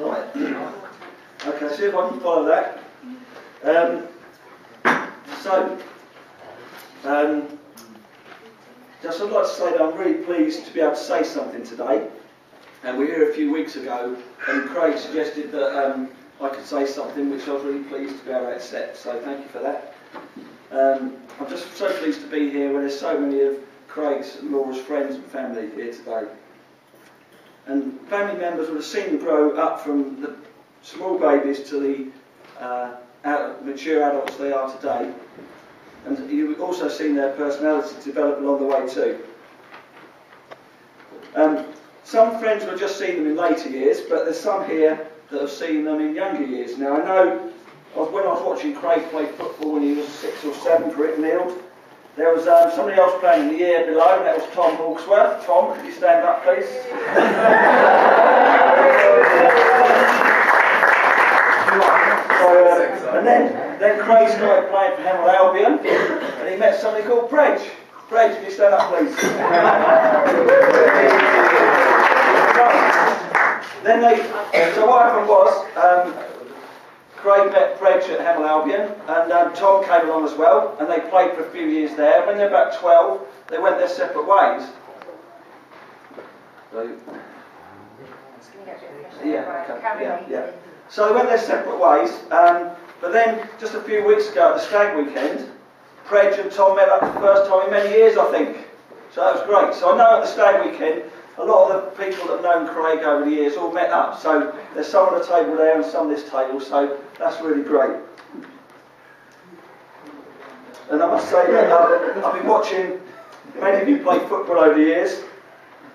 Right. Okay, see if I can follow that. Just I'd like to say that I'm really pleased to be able to say something today. And we were here a few weeks ago, and Craig suggested that I could say something, which I was really pleased to be able to accept. So thank you for that. I'm just so pleased to be here where there's so many of Craig's and Laura's friends and family here today. And family members would have seen them grow up from the small babies to the mature adults they are today. And you've also seen their personalities develop along the way too. Some friends will just seen them in later years, but there's some here that have seen them in younger years. Now I know when I was watching Craig play football when he was 6 or 7 for Ittenfield, there was somebody else playing in the year below, and that was Tom Hawksworth. Tom, could you stand up please? And then Craig started playing for Hemel Albion, and he met somebody called Prej. Prej, can you stand up please? So what happened was, Craig met Prej at Hemel Albion, and Tom came along as well, and they played for a few years there. When they were about 12, they went their separate ways. So they went their separate ways, but then just a few weeks ago at the Stag Weekend, Prej and Tom met up for the first time in many years, I think. So that was great. So I know at the Stag Weekend, a lot of the people that have known Craig over the years all met up. So there's some on the table there and some on this table, so that's really great. And I must say that I've been watching many of you play football over the years,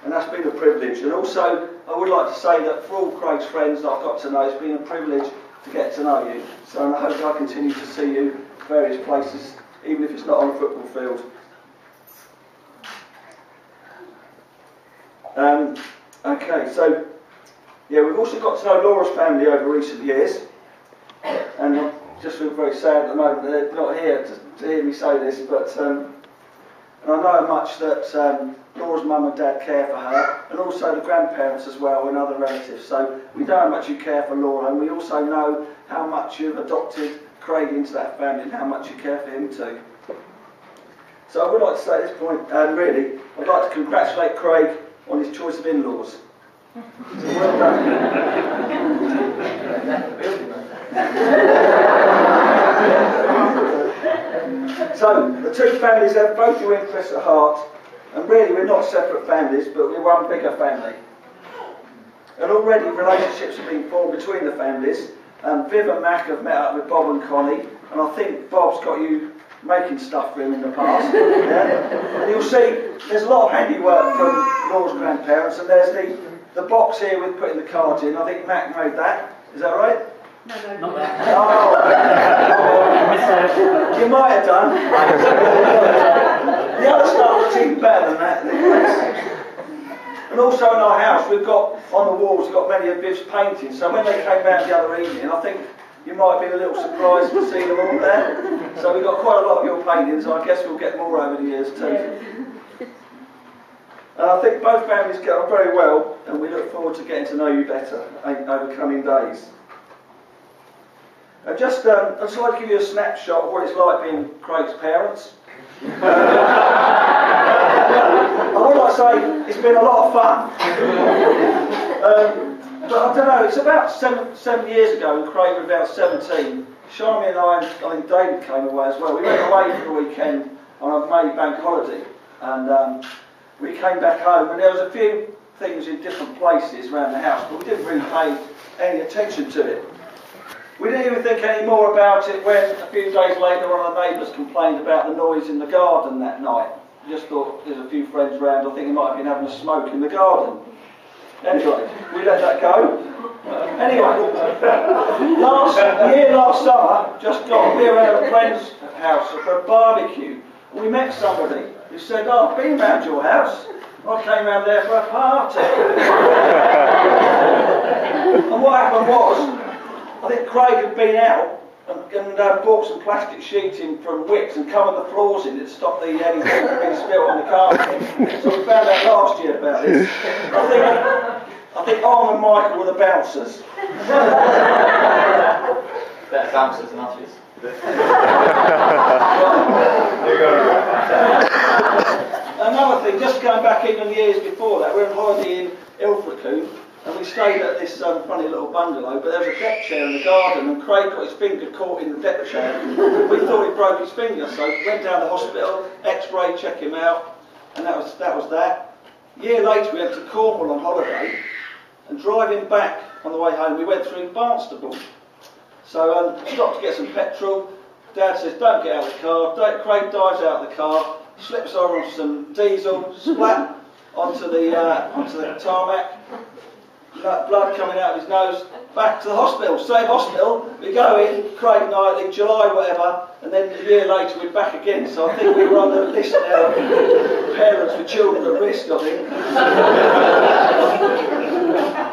and that's been a privilege. And also, I would like to say that for all Craig's friends that I've got to know, it's been a privilege to get to know you. So I hope I continue to see you in various places, even if it's not on a football field. Okay, so yeah, we've also got to know Laura's family over recent years, and I just feel very sad at the moment that they're not here to hear me say this, but and I know how much that Laura's mum and dad care for her, and also the grandparents as well and other relatives. So we know how much you care for Laura, and we also know how much you've adopted Craig into that family and how much you care for him too. So I would like to say at this point, really, I'd like to congratulate Craig on his choice of in-laws. So well done. So the two families have both your interests at heart, and really we're not separate families, but we're one bigger family. And already relationships have been formed between the families. Viv and Mac have met up with Bob and Connie, and I think Bob's got you making stuff for him in the past. Yeah? And you'll see there's a lot of handiwork from Laura's grandparents, and there's the box here with putting the cards in. I think Mac made that. Is that right? No, not that. Oh, you might have done. The other stuff was even better than that. And also in our house, we've got on the walls, we've got many of Viv's paintings. So when they came round the other evening, I think you might have been a little surprised to see them all there. So we've got quite a lot of your paintings, and I guess we'll get more over the years too. And I think both families get on very well, and we look forward to getting to know you better over coming days. I'd just like to give you a snapshot of what it's like being Craig's parents. I would like to say it's been a lot of fun. But I don't know, it's about seven years ago when Craig was about 17. Sharmi and I think David came away as well. We went away for the weekend on a May bank holiday, and we came back home, and there was a few things in different places around the house, but we didn't really pay any attention to it. We didn't even think any more about it when a few days later one of the neighbours complained about the noise in the garden that night. We just thought there's a few friends around, I think they might have been having a smoke in the garden. Anyway, we let that go. Anyway, last summer, we were at a friend's house for a barbecue. And we met somebody who said, "Oh, I've been round your house. I came round there for a party." And what happened was, I think Craig had been out and bought some plastic sheeting from Wickes and covered the floors in it to stop anything from being spilt on the carpet. So we found out last year about this. I I think Arm and Michael were the bouncers. Better bouncers than ushers. Another thing, just going back even years before that, we were on holiday in Ilfracombe, and we stayed at this funny little bungalow, but there was a deck chair in the garden, and Craig got his finger caught in the deck chair. We thought he broke his finger, so we went down to the hospital, X-ray, check him out, and that was that. A year later, we went to Cornwall on holiday, and driving back on the way home, we went through Barnstaple. So stopped to get some petrol. Dad says, "Don't get out of the car." Craig dives out of the car, slips over onto some diesel, splat onto the tarmac. Blood coming out of his nose. Back to the hospital. Same hospital. We go in, Craig Knightley, July, whatever, and then a year later we're back again. So I think we were on the list now. Parents with children at risk, I think.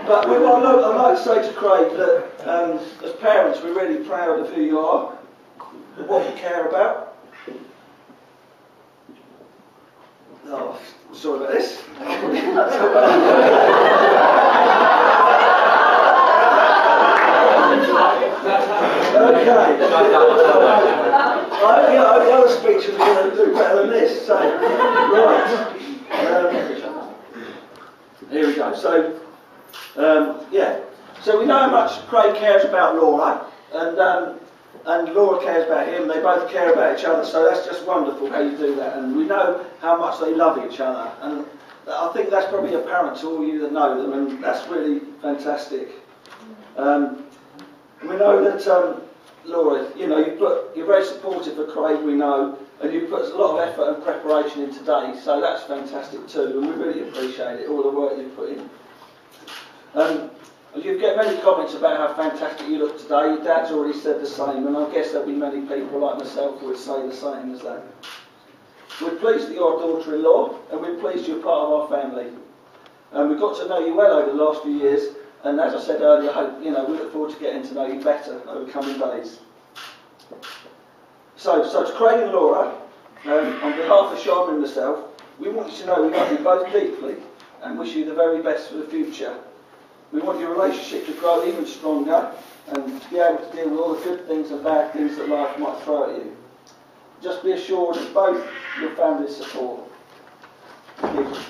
But I'd like to say to Craig that as parents we're really proud of who you are, of what you care about. Oh, sorry about this. Okay. The other speech was going to do better than this. So, right. Here we go. So, yeah. So we know how much Craig cares about Laura, and Laura cares about him. They both care about each other. So that's just wonderful how you do that. And we know how much they love each other. And I think that's probably apparent to all you that know them, and that's really fantastic. We know that Laura, you're very supportive of Craig, we know, and you put a lot of effort and preparation in today, so that's fantastic too, and we really appreciate it, all the work you've put in. You get many comments about how fantastic you look today. Your Dad's already said the same, and I guess there'll be many people like myself who would say the same as that. We're pleased that you're our daughter-in-law, and we're pleased you're part of our family. We've got to know you well over the last few years, and as I said earlier, we look forward to getting to know you better over coming days. So to Craig and Laura, on behalf of Sean and myself, we want you to know we love you both deeply and wish you the very best for the future. We want your relationship to grow even stronger and to be able to deal with all the good things and bad things that life might throw at you. Just be assured of both your family's support. Thank you.